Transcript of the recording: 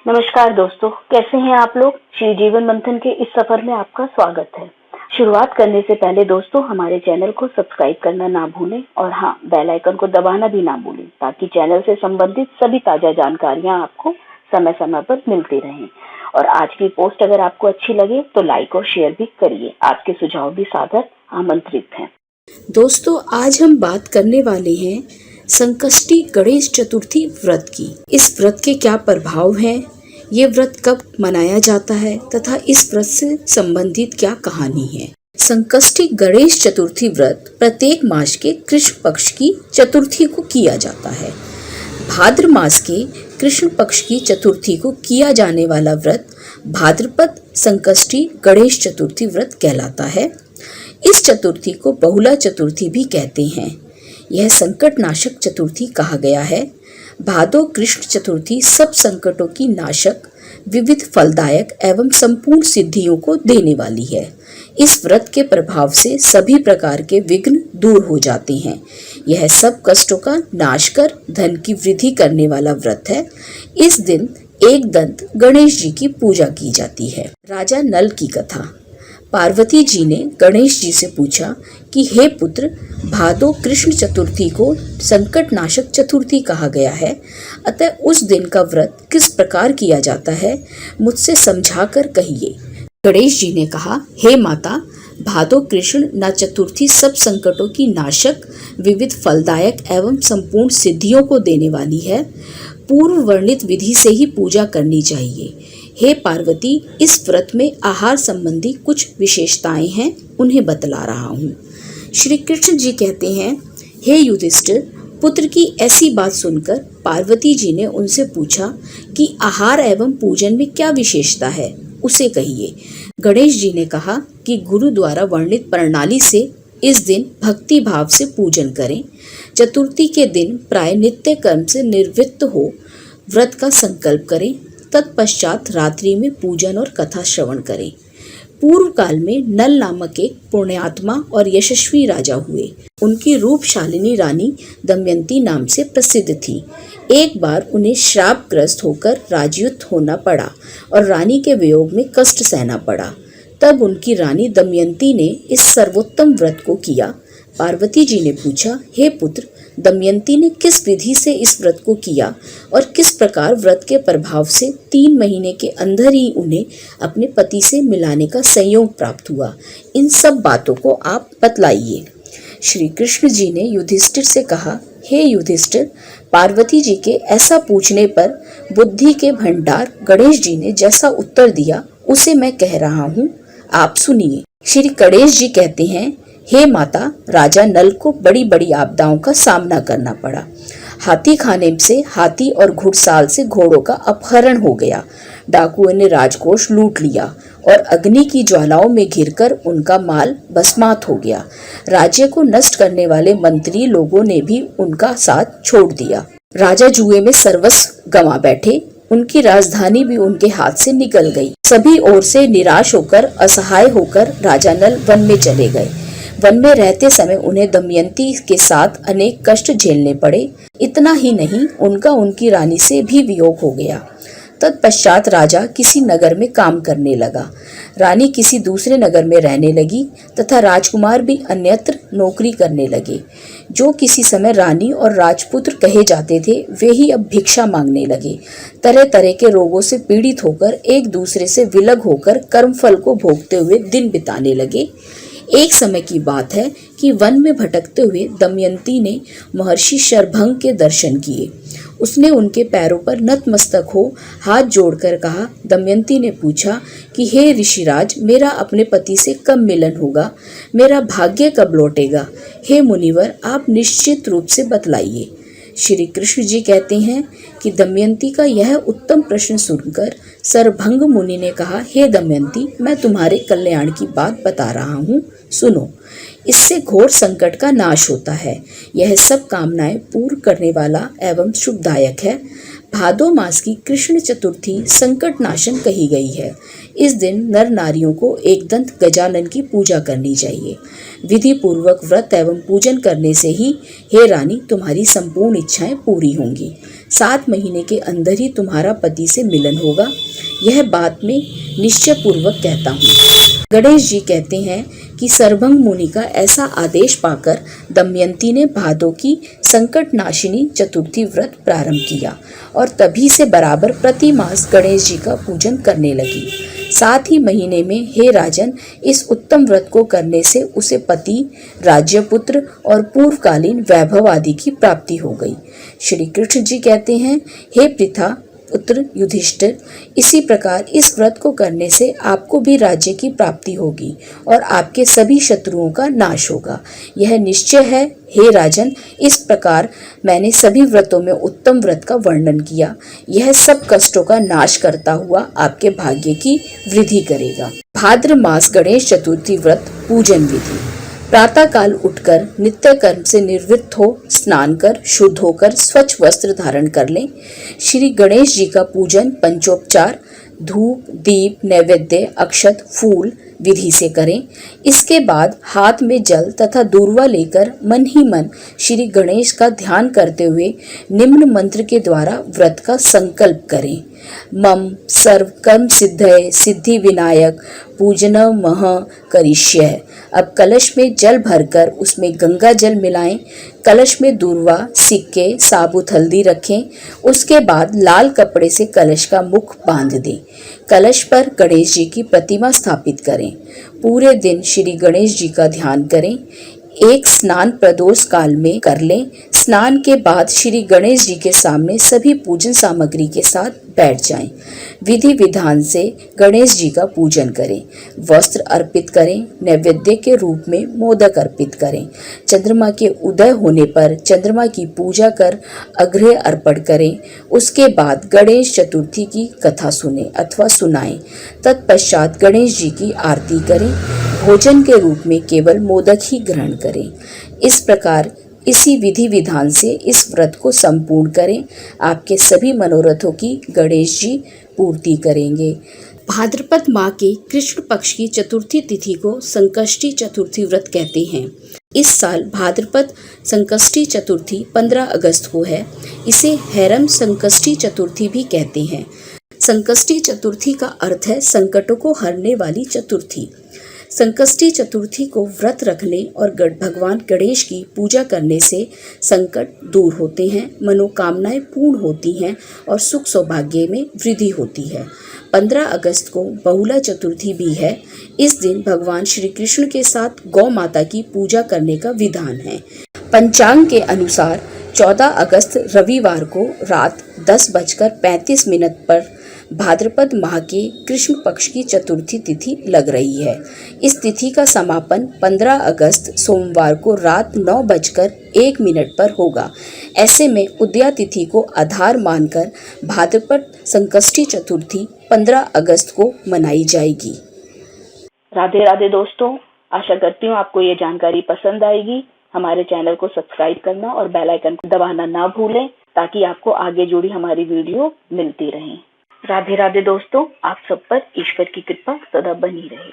नमस्कार दोस्तों, कैसे हैं आप लोग। श्री जीवन मंथन के इस सफर में आपका स्वागत है। शुरुआत करने से पहले दोस्तों हमारे चैनल को सब्सक्राइब करना ना भूलें और हाँ, बेल आइकन को दबाना भी ना भूलें ताकि चैनल से संबंधित सभी ताजा जानकारियां आपको समय समय पर मिलती रहें। और आज की पोस्ट अगर आपको अच्छी लगे तो लाइक और शेयर भी करिए। आपके सुझाव भी सादर आमंत्रित हैं। दोस्तों, आज हम बात करने वाले हैं संकष्टी गणेश चतुर्थी व्रत की। इस व्रत के क्या प्रभाव हैं, ये व्रत कब मनाया जाता है तथा इस व्रत से संबंधित क्या कहानी है। संकष्टी गणेश चतुर्थी व्रत प्रत्येक मास के कृष्ण पक्ष की चतुर्थी को किया जाता है। भाद्र मास के कृष्ण पक्ष की चतुर्थी को किया जाने वाला व्रत भाद्रपद संकष्टी गणेश चतुर्थी व्रत कहलाता है। इस चतुर्थी को बहुला चतुर्थी भी कहते हैं। यह संकट नाशक चतुर्थी कहा गया है। भादो कृष्ण चतुर्थी सब संकटों की नाशक, विविध फलदायक एवं संपूर्ण सिद्धियों को देने वाली है। इस व्रत के प्रभाव से सभी प्रकार के विघ्न दूर हो जाते हैं। यह सब कष्टों का नाश कर धन की वृद्धि करने वाला व्रत है। इस दिन एक दंत गणेश जी की पूजा की जाती है। राजा नल की कथा। पार्वती जी ने गणेश जी से पूछा कि हे पुत्र, भादो कृष्ण चतुर्थी को संकट नाशक चतुर्थी कहा गया है, अतः उस दिन का व्रत किस प्रकार किया जाता है, मुझसे समझा कर कहिए। गणेश जी ने कहा, हे माता, भादो कृष्ण न चतुर्थी सब संकटों की नाशक, विविध फलदायक एवं संपूर्ण सिद्धियों को देने वाली है। पूर्व वर्णित विधि से ही पूजा करनी चाहिए। हे पार्वती, इस व्रत में आहार संबंधी कुछ विशेषताएं हैं, उन्हें बतला रहा हूँ। श्री कृष्ण जी कहते हैं, हे युधिष्ठिर, पुत्र की ऐसी बात सुनकर पार्वती जी ने उनसे पूछा कि आहार एवं पूजन में क्या विशेषता है, उसे कहिए। गणेश जी ने कहा कि गुरु द्वारा वर्णित प्रणाली से इस दिन भक्ति भाव से पूजन करें। चतुर्थी के दिन प्राय नित्य कर्म से निवृत्त हो व्रत का संकल्प करें। तत्पश्चात रात्रि में पूजन और कथा श्रवण करें। पूर्व काल में नल नामक एक पुण्यात्मा और यशस्वी राजा हुए। उनकी रूपशालिनी रानी दमयंती नाम से प्रसिद्ध थी। एक बार उन्हें श्रापग्रस्त होकर राज्युत होना पड़ा और रानी के वियोग में कष्ट सहना पड़ा। तब उनकी रानी दमयंती ने इस सर्वोत्तम व्रत को किया। पार्वती जी ने पूछा, हे पुत्र, दमयंती ने किस विधि से इस व्रत को किया और किस प्रकार व्रत के प्रभाव से 3 महीने के अंदर ही उन्हें अपने पति से मिलाने का संयोग प्राप्त हुआ, इन सब बातों को आप बतलाइए। श्री कृष्ण जी ने युधिष्ठिर से कहा, हे युधिष्ठिर, पार्वती जी के ऐसा पूछने पर बुद्धि के भंडार गणेश जी ने जैसा उत्तर दिया उसे मैं कह रहा हूँ, आप सुनिए। श्री गणेश जी कहते हैं, हे माता, राजा नल को बड़ी बड़ी आपदाओं का सामना करना पड़ा। हाथी खाने से हाथी और घुड़साल से घोड़ों का अपहरण हो गया। डाकुओं ने राजकोष लूट लिया और अग्नि की ज्वालाओं में घिरकर उनका माल भस्मात हो गया। राज्य को नष्ट करने वाले मंत्री लोगों ने भी उनका साथ छोड़ दिया। राजा जुए में सर्वस्व गंवा बैठे। उनकी राजधानी भी उनके हाथ से निकल गई। सभी ओर से निराश होकर, असहाय होकर राजा नल वन में चले गए। वन में रहते समय उन्हें दमयंती के साथ अनेक कष्ट झेलने पड़े। इतना ही नहीं, उनका उनकी रानी से भी वियोग हो गया। तत्पश्चात राजा किसी नगर में काम करने लगा, रानी किसी दूसरे नगर में रहने लगी तथा राजकुमार भी अन्यत्र नौकरी करने लगे। जो किसी समय रानी और राजपुत्र कहे जाते थे, वे ही अब भिक्षा मांगने लगे। तरह तरह के रोगों से पीड़ित होकर, एक दूसरे से विलग होकर कर्मफल को भोगते हुए दिन बिताने लगे। एक समय की बात है कि वन में भटकते हुए दमयंती ने महर्षि शरभंग के दर्शन किए। उसने उनके पैरों पर नतमस्तक हो हाथ जोड़कर कहा। दमयंती ने पूछा कि हे ऋषिराज, मेरा अपने पति से कब मिलन होगा, मेरा भाग्य कब लौटेगा। हे मुनिवर, आप निश्चित रूप से बतलाइए। श्री कृष्ण जी कहते हैं कि दमयंती का यह उत्तम प्रश्न सुनकर शरभंग मुनि ने कहा, हे दमयंती, मैं तुम्हारे कल्याण की बात बता रहा हूँ, सुनो। इससे घोर संकट का नाश होता है। यह सब कामनाएं पूर्ण करने वाला एवं शुभदायक है। भादो मास की कृष्ण चतुर्थी संकट नाशन कही गई है। इस दिन नर नारियों को एकदंत गजानन की पूजा करनी चाहिए। विधि पूर्वक व्रत एवं पूजन करने से ही हे रानी तुम्हारी संपूर्ण इच्छाएं पूरी होंगी। 7 महीने के अंदर ही तुम्हारा पति से मिलन होगा, यह बात मैं निश्चय पूर्वक कहता हूँ। गणेश जी कहते हैं कि सर्वभंग मुनि का ऐसा आदेश पाकर दमयंती ने भादों की संकट नाशिनी चतुर्थी व्रत प्रारंभ किया और तभी से बराबर प्रति मास गणेश जी का पूजन करने लगी। 7 ही महीने में हे राजन, इस उत्तम व्रत को करने से उसे पति, राज्यपुत्र और पूर्वकालीन वैभव आदि की प्राप्ति हो गई। श्री कृष्ण जी कहते हैं, हे पृथा पुत्र युधिष्ठिर, इसी प्रकार इस व्रत को करने से आपको भी राज्य की प्राप्ति होगी और आपके सभी शत्रुओं का नाश होगा। यह निश्चय है हे राजन। इस प्रकार मैंने सभी व्रतों में उत्तम व्रत का वर्णन किया। यह सब कष्टों का नाश करता हुआ आपके भाग्य की वृद्धि करेगा। भाद्र मास गणेश चतुर्थी व्रत पूजन विधि। प्रातः काल उठकर नित्य कर्म से निवृत्त हो स्नान कर शुद्ध होकर स्वच्छ वस्त्र धारण कर लें। श्री गणेश जी का पूजन पंचोपचार धूप, दीप, नैवेद्य, अक्षत, फूल विधि से करें। इसके बाद हाथ में जल तथा दूर्वा लेकर मन ही मन श्री गणेश का ध्यान करते हुए निम्न मंत्र के द्वारा व्रत का संकल्प करें। मम सर्व कर्म सिद्धये सिद्धि विनायक पूजनमः करिष्ये। अब कलश में जल भरकर उसमें गंगा जल मिलाएं। कलश में दूर्वा, सिक्के, साबुत हल्दी रखें। उसके बाद लाल कपड़े से कलश का मुख बांध दें। कलश पर गणेश जी की प्रतिमा स्थापित करें। पूरे दिन श्री गणेश जी का ध्यान करें। एक स्नान प्रदोष काल में कर लें। स्नान के बाद श्री गणेश जी के सामने सभी पूजन सामग्री के साथ बैठ जाएं। विधि विधान से गणेश जी का पूजन करें। वस्त्र अर्पित करें। नैवेद्य के रूप में मोदक अर्पित करें। चंद्रमा के उदय होने पर चंद्रमा की पूजा कर अर्घ्य अर्पण करें। उसके बाद गणेश चतुर्थी की कथा सुने अथवा सुनाएं। तत्पश्चात गणेश जी की आरती करें। भोजन के रूप में केवल मोदक ही ग्रहण करें। इस प्रकार इसी विधि विधान से इस व्रत को संपूर्ण करें। आपके सभी मनोरथों की गणेश जी पूर्ति करेंगे। भाद्रपद माह के कृष्ण पक्ष की चतुर्थी तिथि को संकष्टी चतुर्थी व्रत कहते हैं। इस साल भाद्रपद संकष्टी चतुर्थी 15 अगस्त को है। इसे हैरम संकष्टी चतुर्थी भी कहते हैं। संकष्टी चतुर्थी का अर्थ है संकटों को हरने वाली चतुर्थी। संकष्टी चतुर्थी को व्रत रखने और भगवान गणेश की पूजा करने से संकट दूर होते हैं, मनोकामनाएं पूर्ण होती हैं और सुख सौभाग्य में वृद्धि होती है। 15 अगस्त को बहुला चतुर्थी भी है। इस दिन भगवान श्री कृष्ण के साथ गौ माता की पूजा करने का विधान है। पंचांग के अनुसार 14 अगस्त रविवार को रात 10:35 पर भाद्रपद माह के कृष्ण पक्ष की चतुर्थी तिथि लग रही है। इस तिथि का समापन 15 अगस्त सोमवार को रात 9:01 पर होगा। ऐसे में उदया तिथि को आधार मानकर भाद्रपद संकष्टी चतुर्थी 15 अगस्त को मनाई जाएगी। राधे राधे दोस्तों, आशा करती हूँ आपको ये जानकारी पसंद आएगी। हमारे चैनल को सब्सक्राइब करना और बेल आइकन को दबाना ना भूलें ताकि आपको आगे जुड़ी हमारी वीडियो मिलती रहे। राधे राधे दोस्तों, आप सब पर ईश्वर की कृपा सदा बनी रहे।